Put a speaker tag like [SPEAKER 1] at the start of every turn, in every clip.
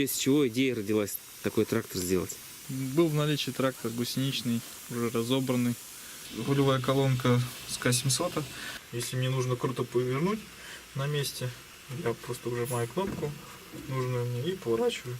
[SPEAKER 1] с чего идея родилась такой трактор сделать?
[SPEAKER 2] Был в наличии трактор гусеничный, уже разобранный. Рулевая колонка с К700. Если мне нужно круто повернуть на месте, я просто ужимаю кнопку нужную мне и поворачиваю.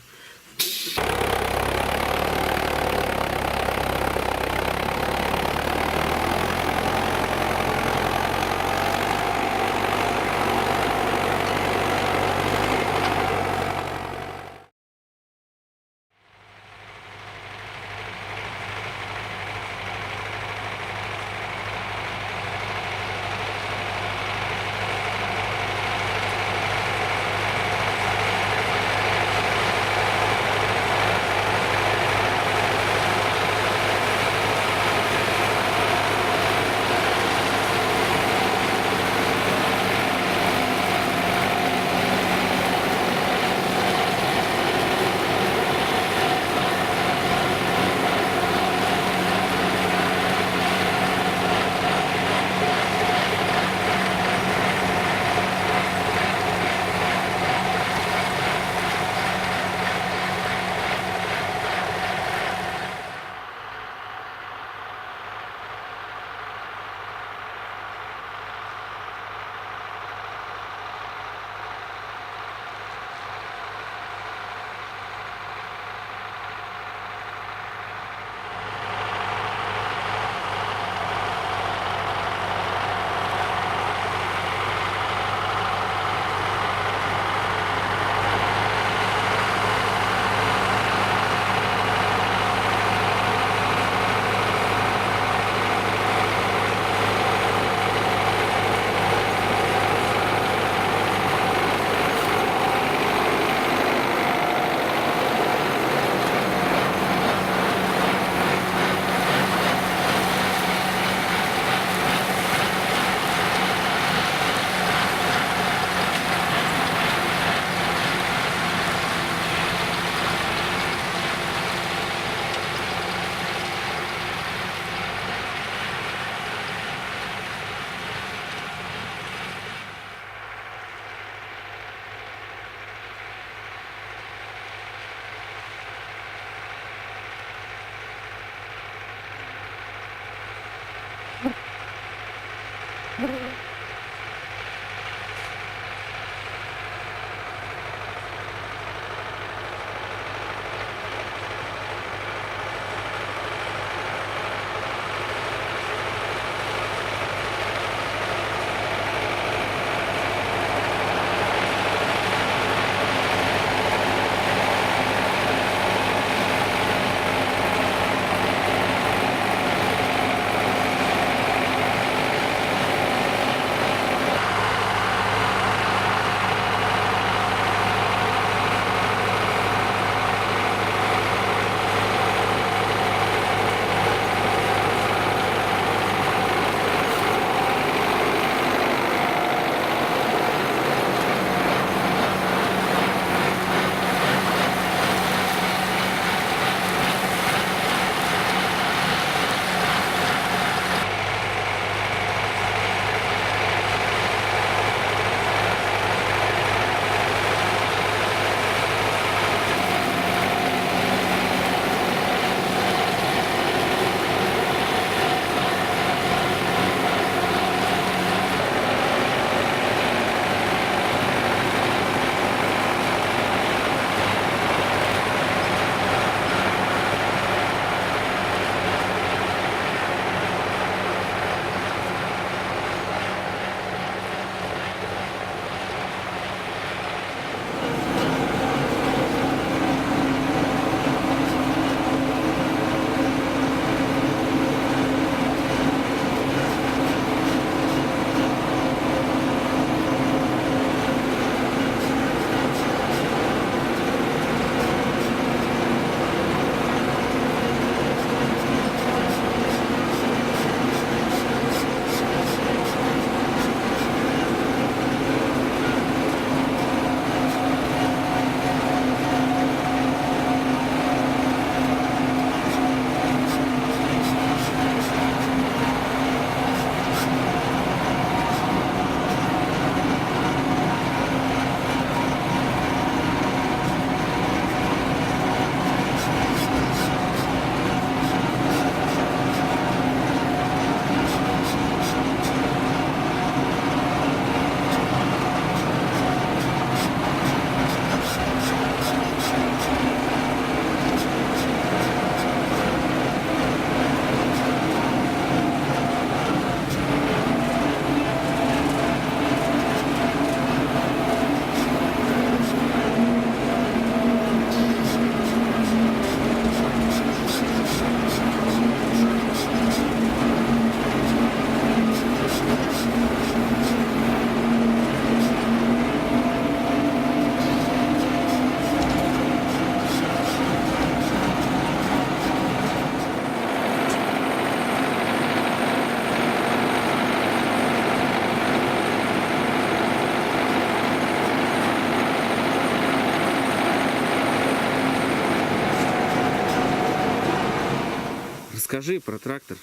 [SPEAKER 1] Расскажи про трактор.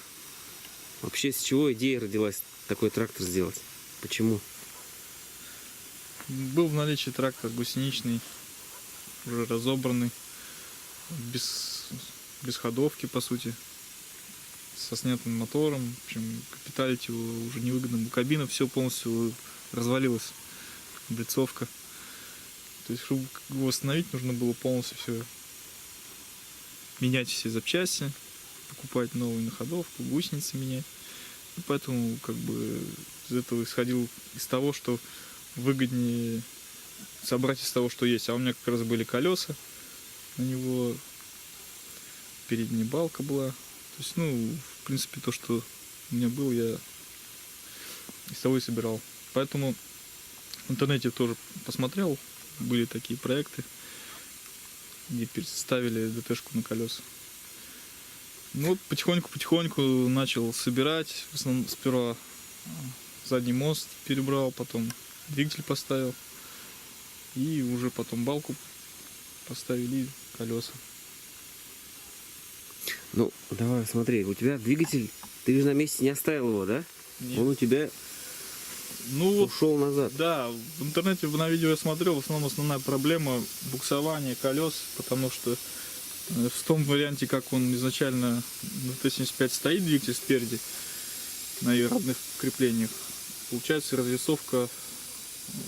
[SPEAKER 1] Вообще, с чего идея родилась такой трактор сделать? Почему?
[SPEAKER 2] Был в наличии трактор гусеничный, уже разобранный, без ходовки, по сути, со снятым мотором. В общем, капиталить его уже невыгодно. Кабина все полностью развалилась, облицовка. То есть, чтобы его восстановить, нужно было полностью все менять, все запчасти, покупать новую на ходовку, гусеницы менять. И поэтому как бы из этого исходил из того, что выгоднее собрать из того, что есть. А у меня как раз были колеса, на него передняя балка была. То есть, ну, в принципе, то, что у меня было, я из того и собирал. Поэтому в интернете тоже посмотрел, были такие проекты, где переставили ДТшку на колеса. Ну вот потихоньку начал собирать. В основном сперва задний мост перебрал, потом двигатель поставил. И уже потом балку поставили и колеса.
[SPEAKER 1] Ну, давай, смотри, у тебя двигатель, ты же на месте не оставил его, да?
[SPEAKER 2] Нет.
[SPEAKER 1] Он у тебя
[SPEAKER 2] Ну вот,
[SPEAKER 1] ушел назад.
[SPEAKER 2] да, в интернете на видео я смотрел, в основном основная проблема буксования колес, потому что в том варианте, как он изначально на Т-75 стоит, двигатель спереди, на ее родных креплениях, получается развесовка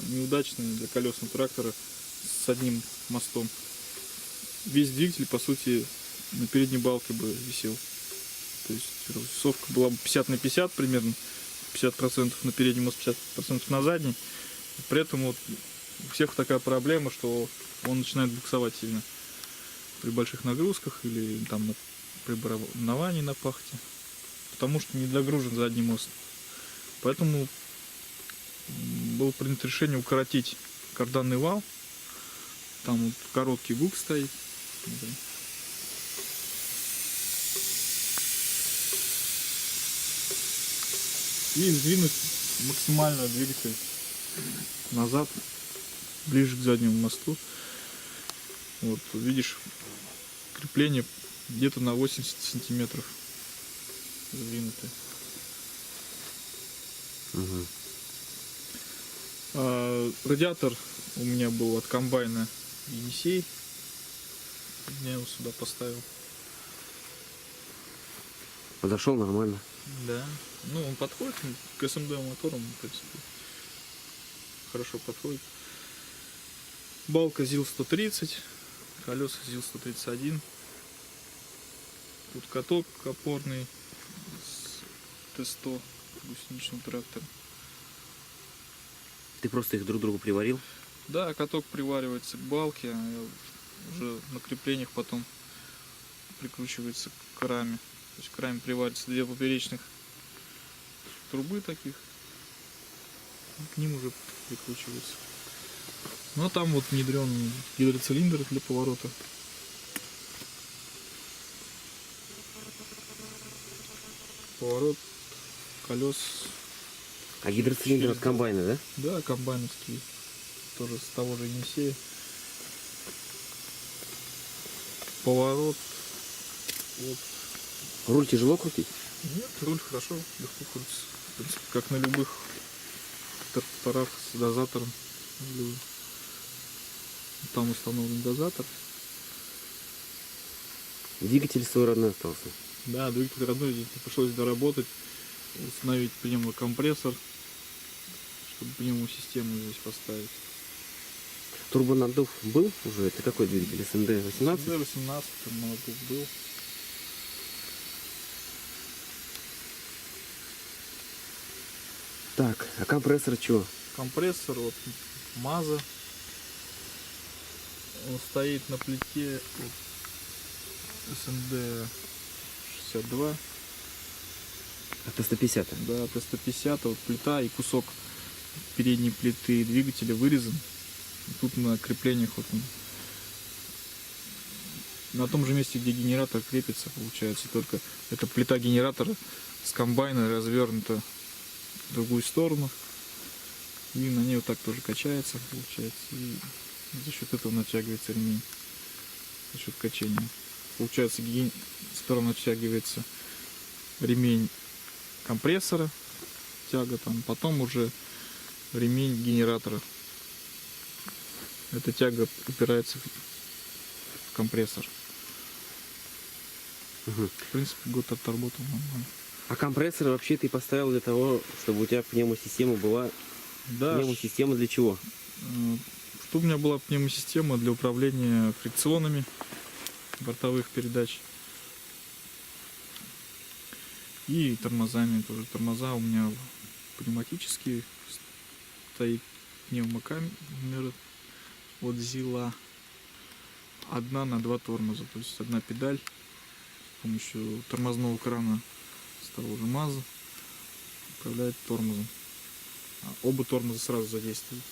[SPEAKER 2] неудачная для колесного трактора с одним мостом. Весь двигатель, по сути, на передней балке бы висел. То есть развесовка была бы 50 на 50 примерно, 50% на передний мост, 50% на задний. При этом вот у всех такая проблема, что он начинает буксовать сильно при больших нагрузках или там при барабановании на пахте, потому что не загружен задний мост. Поэтому было принято решение укоротить карданный вал. Там вот короткий гук стоит. И сдвинуть максимально двигатель назад, ближе к заднему мосту. Вот, видишь, крепление где-то на 80 сантиметров сдвинуто.
[SPEAKER 1] Угу.
[SPEAKER 2] Радиатор у меня был от комбайна Енисей. Я его сюда поставил.
[SPEAKER 1] Подошел нормально.
[SPEAKER 2] Да. Ну, он подходит к СМД моторам, в принципе. Хорошо подходит. Балка ЗИЛ-130, колеса ЗИЛ-131. Тут каток опорный с Т-100 гусеничного трактора.
[SPEAKER 1] Ты просто их друг к другу приварил?
[SPEAKER 2] Да, каток приваривается к балке, а уже на креплениях потом прикручивается к раме. То есть к раме привариваются две поперечных трубы таких, и к ним уже прикручивается. Ну а там вот внедрен гидроцилиндр для поворота. Поворот колес.
[SPEAKER 1] А гидроцилиндр от комбайна, да?
[SPEAKER 2] Да, комбайновский, тоже с того же Енисея. Поворот. Вот.
[SPEAKER 1] Руль тяжело крутить?
[SPEAKER 2] Нет, руль хорошо, легко крутится. В принципе, как на любых тракторах с дозатором. Там установлен дозатор.
[SPEAKER 1] Двигатель свой родной остался.
[SPEAKER 2] Да, двигатель родной, здесь пришлось доработать, установить пневмокомпрессор, чтобы пневмосистему здесь поставить.
[SPEAKER 1] Турбонаддув был уже? Это какой двигатель? СНД-18?
[SPEAKER 2] СНД-18 турбонаддув был.
[SPEAKER 1] Так, а компрессор чего?
[SPEAKER 2] Компрессор от МАЗа. Он стоит на плите СНД-62.
[SPEAKER 1] А Т-150?
[SPEAKER 2] Да, Т-150, вот плита и кусок передней плиты двигателя вырезан. И тут на креплениях вот он. На том же месте, где генератор крепится, получается, только эта плита генератора с комбайна развернута в другую сторону. И на ней вот так тоже качается, получается. И за счет этого натягивается ремень. За счет качения. Получается, сперва натягивается ремень компрессора, тяга там, потом уже ремень генератора. Эта тяга упирается в компрессор.
[SPEAKER 1] Мгм.
[SPEAKER 2] В принципе, год отработал нормально.
[SPEAKER 1] А компрессор вообще ты поставил для того, чтобы у тебя пневмосистема была.
[SPEAKER 2] Да,
[SPEAKER 1] Пневмосистема для чего?
[SPEAKER 2] чтобы у меня была пневмосистема для управления фрикционами бортовых передач и тормозами тоже. Тормоза у меня пневматические, стоит пневмокамера от Зила, 1 на 2 тормоза, то есть одна педаль с помощью тормозного крана с того же МАЗа управляет тормозом. Оба тормоза сразу задействуют.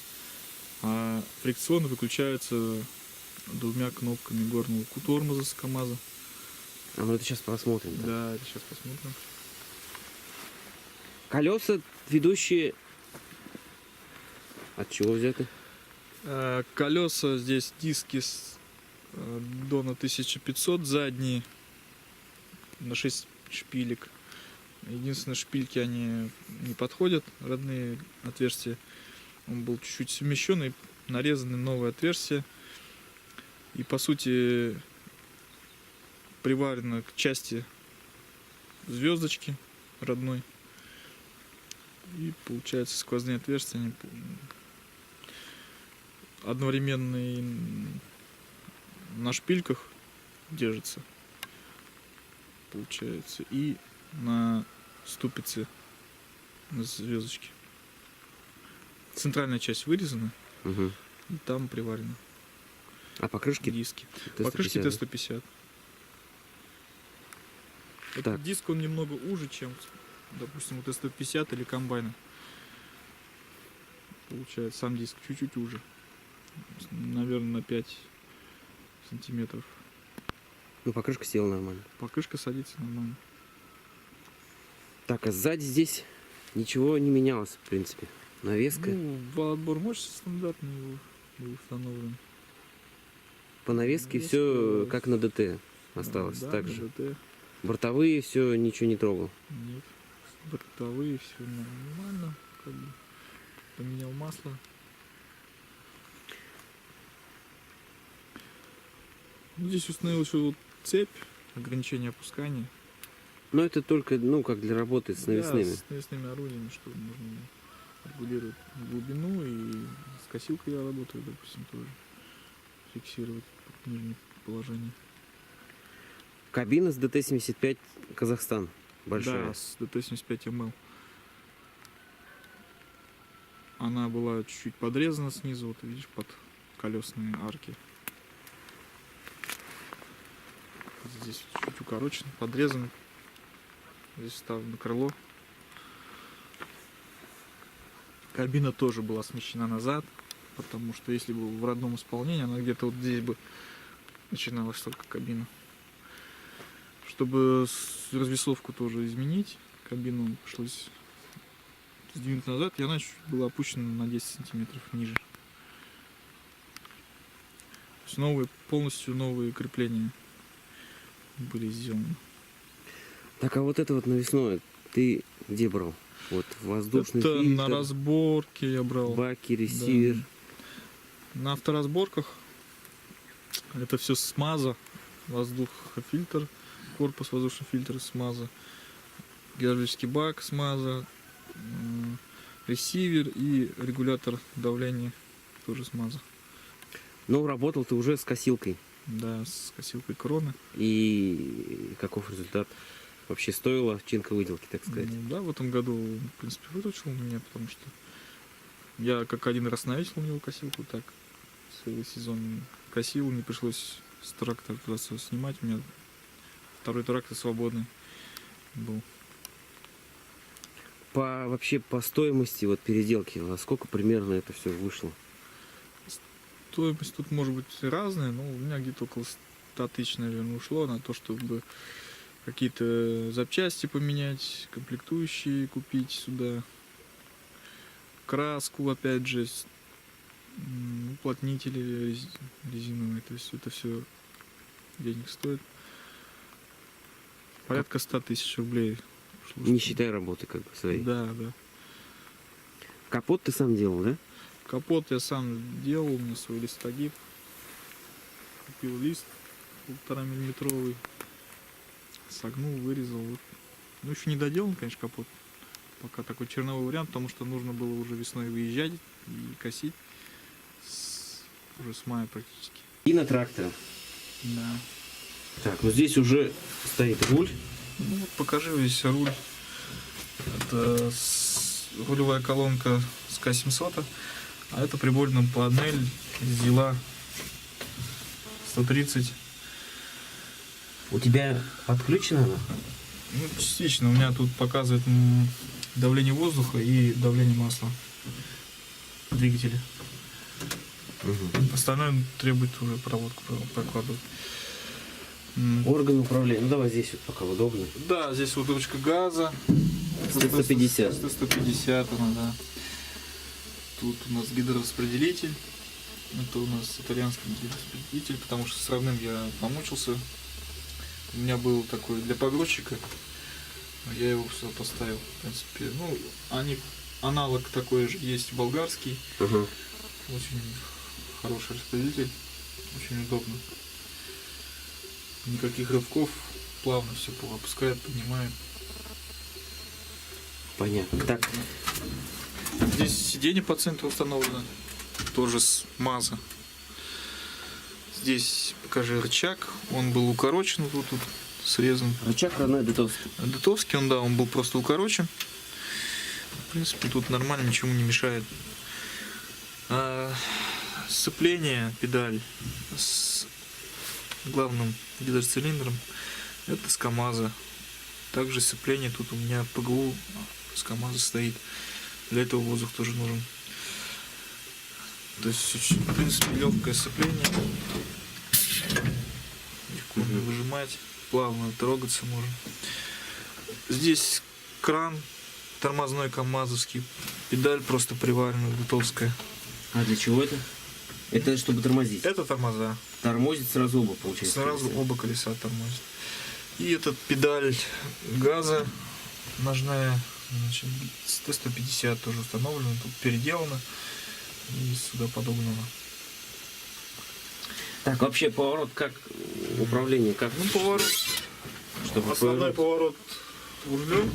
[SPEAKER 2] А фрикционы выключаются 2 кнопками горного тормоза с КамАЗа.
[SPEAKER 1] А ну это сейчас посмотрим. Да.
[SPEAKER 2] Да, это сейчас посмотрим.
[SPEAKER 1] Колеса ведущие от чего взяты?
[SPEAKER 2] Колеса здесь диски Дона 1500 задние на 6 шпилек. Единственное, шпильки они не подходят, родные отверстия. Он был чуть-чуть смещенный, нарезаны новые отверстия. И по сути приварено к части звездочки родной. И получается сквозные отверстия они одновременно и на шпильках держатся, получается, и на ступице на звездочке. Центральная часть вырезана,
[SPEAKER 1] Угу.
[SPEAKER 2] и там приварено
[SPEAKER 1] А покрышки?
[SPEAKER 2] диски.
[SPEAKER 1] Т-150,
[SPEAKER 2] Покрышки
[SPEAKER 1] да?
[SPEAKER 2] Т-150. Этот
[SPEAKER 1] Так.
[SPEAKER 2] диск он немного уже, чем, допустим, у Т-150 или комбайна. Получается, сам диск чуть-чуть уже. Наверное, на 5 сантиметров.
[SPEAKER 1] Ну, покрышка села нормально.
[SPEAKER 2] Покрышка садится нормально.
[SPEAKER 1] Так, а сзади здесь ничего не менялось, в принципе. Навеска.
[SPEAKER 2] Ну, отбор мощности стандартный был установлен.
[SPEAKER 1] По навеске
[SPEAKER 2] навеска,
[SPEAKER 1] все как на ДТ осталось.
[SPEAKER 2] Да,
[SPEAKER 1] Так
[SPEAKER 2] на
[SPEAKER 1] же.
[SPEAKER 2] ДТ.
[SPEAKER 1] Бортовые все ничего не трогал.
[SPEAKER 2] Нет. Бортовые все нормально. Как бы поменял масло. Ну, здесь установил еще вот цепь ограничения опускания.
[SPEAKER 1] Но это только, ну, как для работы с навесными.
[SPEAKER 2] Да, с навесными орудиями, чтобы можно регулировать глубину, и с косилкой я работаю, допустим, тоже фиксировать нижнее положение.
[SPEAKER 1] Кабина с ДТ-75 Казахстан. Большая.
[SPEAKER 2] Да, с ДТ-75МЛ. Она была чуть-чуть подрезана снизу, вот видишь, под колесные арки. Здесь чуть укорочен, подрезан. Здесь вставлено крыло. Кабина тоже была смещена назад, потому что если бы в родном исполнении, она где-то вот здесь бы начиналась только кабина. Чтобы развесовку тоже изменить, кабину пришлось сдвинуть назад, и она чуть была опущена на 10 сантиметров ниже. То есть новые, полностью новые крепления были сделаны.
[SPEAKER 1] Так, а вот это вот навесное ты где брал? Вот воздушный
[SPEAKER 2] Это
[SPEAKER 1] фильтр,
[SPEAKER 2] на разборке я брал.
[SPEAKER 1] баки, ресивер.
[SPEAKER 2] Да. На авторазборках это все с МАЗа, воздухофильтр, корпус воздушный фильтр с МАЗа, гидравлический бак с МАЗа, ресивер и регулятор давления тоже с МАЗа.
[SPEAKER 1] Но работал ты уже с косилкой.
[SPEAKER 2] Да, с косилкой кроны.
[SPEAKER 1] И каков результат? Вообще стоила чинка выделки, так сказать.
[SPEAKER 2] Ну, да, в этом году, в принципе, выручил меня, потому что я как один раз навесил у него косилку, так целый сезон косил, не пришлось с трактора просто снимать. У меня второй трактор свободный был.
[SPEAKER 1] Вообще по стоимости вот переделки, а сколько примерно это все вышло?
[SPEAKER 2] Стоимость тут может быть разная, но у меня где-то около 100 тысяч, наверное, ушло на то, чтобы какие-то запчасти поменять, комплектующие купить сюда, краску, опять же, уплотнители резиновые, то есть это все денег стоит. Порядка 100 тысяч рублей
[SPEAKER 1] Не считая работы как бы своей.
[SPEAKER 2] Да, да.
[SPEAKER 1] Капот ты сам делал, да?
[SPEAKER 2] Капот я сам делал, у меня свой листогиб. Купил лист 1,5 миллиметровый. Согнул, вырезал. Вот. Ну, еще не доделан, конечно, капот. Пока такой черновой вариант, потому что нужно было уже весной выезжать и косить. Уже с мая практически.
[SPEAKER 1] И на тракторе.
[SPEAKER 2] Да.
[SPEAKER 1] Так, ну здесь уже стоит руль.
[SPEAKER 2] Ну вот покажи весь руль. Это рулевая колонка с К700, а это приборная панель Зила 130.
[SPEAKER 1] У тебя подключена она?
[SPEAKER 2] Ну, частично. У меня тут показывает давление воздуха и давление масла двигателя.
[SPEAKER 1] Угу.
[SPEAKER 2] Остальное требует уже проводку прокладывать.
[SPEAKER 1] Орган управления. Ну давай здесь вот пока удобно.
[SPEAKER 2] Да, здесь вот ручка газа.
[SPEAKER 1] Т-150.
[SPEAKER 2] Т-150 она, да. Тут у нас гидрораспределитель. Это у нас итальянский гидрораспределитель, потому что с родным я помучился. У меня был такой для погрузчика. Я его все поставил, в принципе. Ну, аналог такой же есть болгарский.
[SPEAKER 1] Угу.
[SPEAKER 2] Очень хороший распределитель. Очень удобно. Никаких рывков. Плавно все опускает, поднимает.
[SPEAKER 1] Понятно. Так.
[SPEAKER 2] Здесь сиденье по центру установлено. Тоже с МАЗа. Здесь, покажи, рычаг. Он был укорочен, вот тут срезан.
[SPEAKER 1] Рычаг родной детовский.
[SPEAKER 2] Детовский, он был просто укорочен. В принципе, тут нормально, ничему не мешает. Сцепление, педаль с главным гидроцилиндром, это с КамАЗа. Также сцепление тут у меня ПГУ с КамАЗа стоит. Для этого воздух тоже нужен. То есть, в принципе, легкое сцепление. Легко выжимать, плавно трогаться можно. Здесь кран тормозной КамАЗовский. Педаль просто приварена, детовская.
[SPEAKER 1] А для чего это? Это чтобы тормозить.
[SPEAKER 2] Это тормоза.
[SPEAKER 1] Тормозит сразу оба, получается.
[SPEAKER 2] Сразу оба колеса тормозит. И этот педаль газа ножная, значит, с Т-150 тоже установлена, тут переделана и сюда подогнана.
[SPEAKER 1] Так, вообще поворот как? Управление как?
[SPEAKER 2] Ну, поворот.
[SPEAKER 1] Чтобы
[SPEAKER 2] Основной поворот рулем.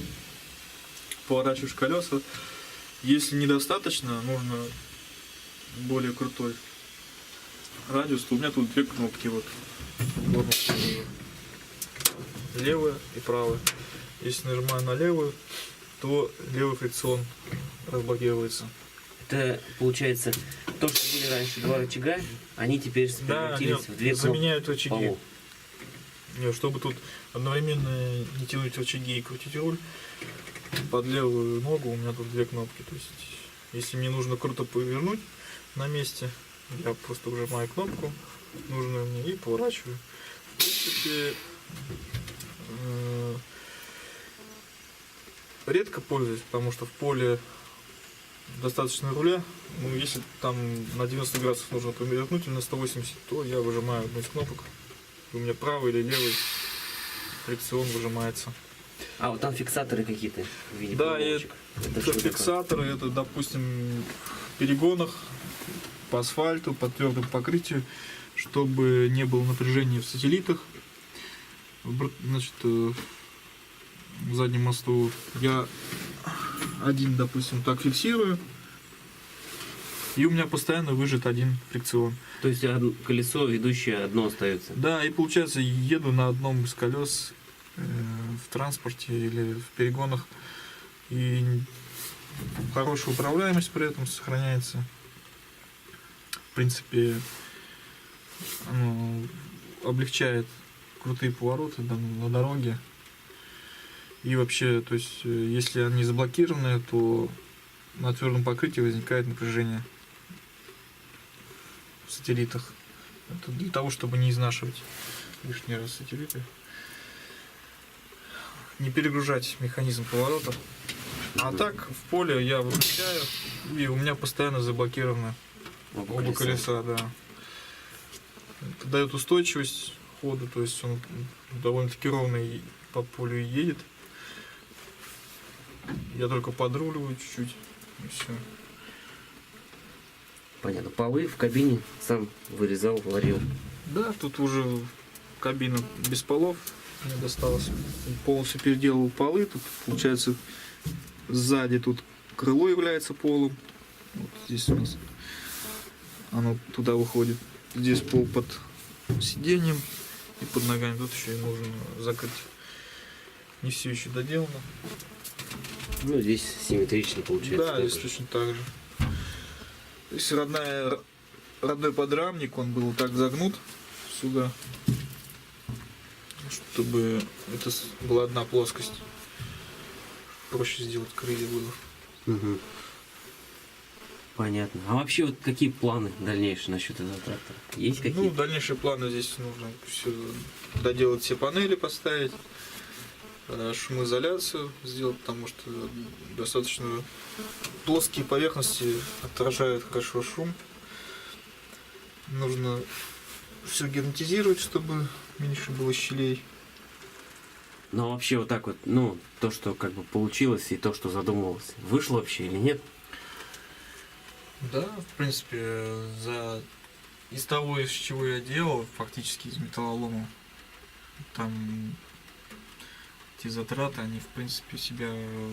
[SPEAKER 2] Поворачиваешь колеса. Если недостаточно, нужно более крутой радиус, то у меня тут две кнопки вот. Левая и правая. Если нажимаю на левую, то левый фрикцион разблокируется.
[SPEAKER 1] Это получается то, что были раньше два рычага, они теперь превратились в две кнопки.
[SPEAKER 2] Заменяют рычаги.
[SPEAKER 1] Полу.
[SPEAKER 2] Нет, чтобы тут одновременно не тянуть рычаги и крутить руль, под левую ногу у меня тут две кнопки. То есть, если мне нужно круто повернуть на месте, я просто выжимаю кнопку нужную мне и поворачиваю. В принципе, редко пользуюсь, потому что в поле достаточно руля. Ну, если там на 90 градусов нужно повернуть или на 180, то я выжимаю одну из кнопок. У меня правый или левый фрикцион выжимается.
[SPEAKER 1] А, вот там фиксаторы какие-то в виде
[SPEAKER 2] Да,
[SPEAKER 1] проволочек.
[SPEAKER 2] это фиксаторы, это, допустим, в перегонах по асфальту, по твердому покрытию, чтобы не было напряжения в сателлитах. Значит, в заднем мосту я один, допустим, так фиксирую, и у меня постоянно выжат один фрикцион.
[SPEAKER 1] То есть колесо ведущее одно остается.
[SPEAKER 2] Да, и получается, еду на одном из колес в транспорте или в перегонах, и хорошая управляемость при этом сохраняется. В принципе, оно облегчает крутые повороты на дороге. И вообще, то есть, если они заблокированы, то на твердом покрытии возникает напряжение в сателлитах. Это для того, чтобы не изнашивать лишний раз сателлиты. Не перегружать механизм поворота. А так, в поле я выключаю, и у меня постоянно заблокированы оба колеса, да. Это дает устойчивость ходу, то есть он довольно-таки ровный по полю едет. Я только подруливаю чуть-чуть, и все.
[SPEAKER 1] Понятно. Полы в кабине сам вырезал, варил.
[SPEAKER 2] Да, тут уже кабина без полов мне досталось. Полностью переделал полы. Тут, получается, сзади тут крыло является полом. Вот здесь у нас оно туда выходит. Здесь пол под сиденьем и под ногами. Тут еще и нужно закрыть. Не все еще доделано.
[SPEAKER 1] Ну, здесь симметрично получается.
[SPEAKER 2] Да, здесь точно так же. То есть родной подрамник, он был так загнут сюда, чтобы это была одна плоскость. Проще сделать крылья было.
[SPEAKER 1] Угу. Понятно. А вообще вот какие планы дальнейшие насчет этого трактора? Есть какие-то?
[SPEAKER 2] Ну, дальнейшие планы здесь нужно все доделать, все панели поставить, шумоизоляцию сделать, потому что достаточно плоские поверхности отражают хорошо шум. Нужно все герметизировать, чтобы меньше было щелей.
[SPEAKER 1] Ну, а вообще вот так вот, ну, то, что как бы получилось и то, что задумывалось, вышло вообще или нет?
[SPEAKER 2] Да, в принципе, из того, из чего я делал, фактически из металлолома, там те затраты, они, в принципе, себя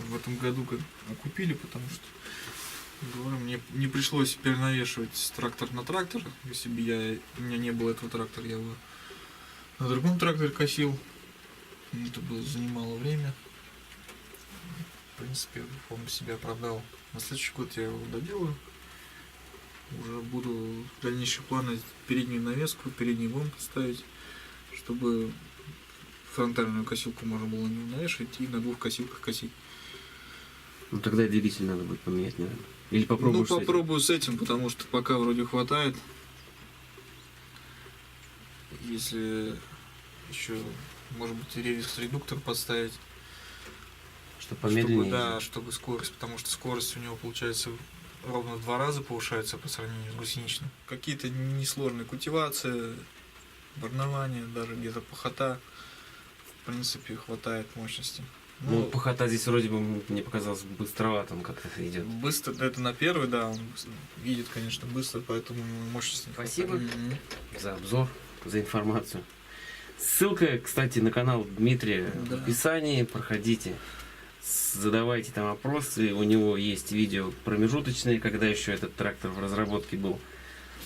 [SPEAKER 2] в этом году окупили, потому что, говорю, мне не пришлось перенавешивать с трактор на трактор. Если бы у меня не было этого трактора, я бы на другом тракторе косил. Это бы занимало время. В принципе, он себя оправдал. На следующий год я его доделаю. Уже буду дальнейшие планы переднюю навеску, передний вон ставить, чтобы фронтальную косилку можно было не навешивать и на двух косилках косить.
[SPEAKER 1] Ну, тогда и двигатель надо будет поменять, наверное. Или попробуешь
[SPEAKER 2] Ну, попробую с этим, потому что пока вроде хватает. Если еще, может быть, ревис-редуктор подставить.
[SPEAKER 1] Чтобы помедленнее.
[SPEAKER 2] Да, чтобы скорость, потому что скорость у него получается ровно в 2 раза повышается по сравнению с гусеничным. Какие-то несложные культивации, барнование, даже где-то пахота, в принципе, хватает мощности.
[SPEAKER 1] Ну, пахота здесь вроде бы мне показалось быстровато, он как-то идет.
[SPEAKER 2] Быстро, это на первый, да, он видит, конечно, быстро, поэтому мощность не
[SPEAKER 1] Спасибо
[SPEAKER 2] хватает.
[SPEAKER 1] за обзор, за информацию. Ссылка, кстати, на канал Дмитрия
[SPEAKER 2] Да.
[SPEAKER 1] в описании. Проходите, задавайте там вопросы. У него есть видео промежуточные, когда еще этот трактор в разработке был.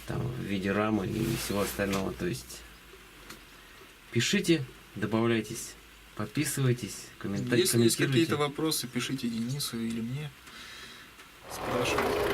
[SPEAKER 1] Там в виде рамы и всего остального. То есть пишите, добавляйтесь, подписывайтесь,
[SPEAKER 2] Если есть
[SPEAKER 1] комментируйте.
[SPEAKER 2] какие-то вопросы, пишите Денису или мне. Спрашивайте.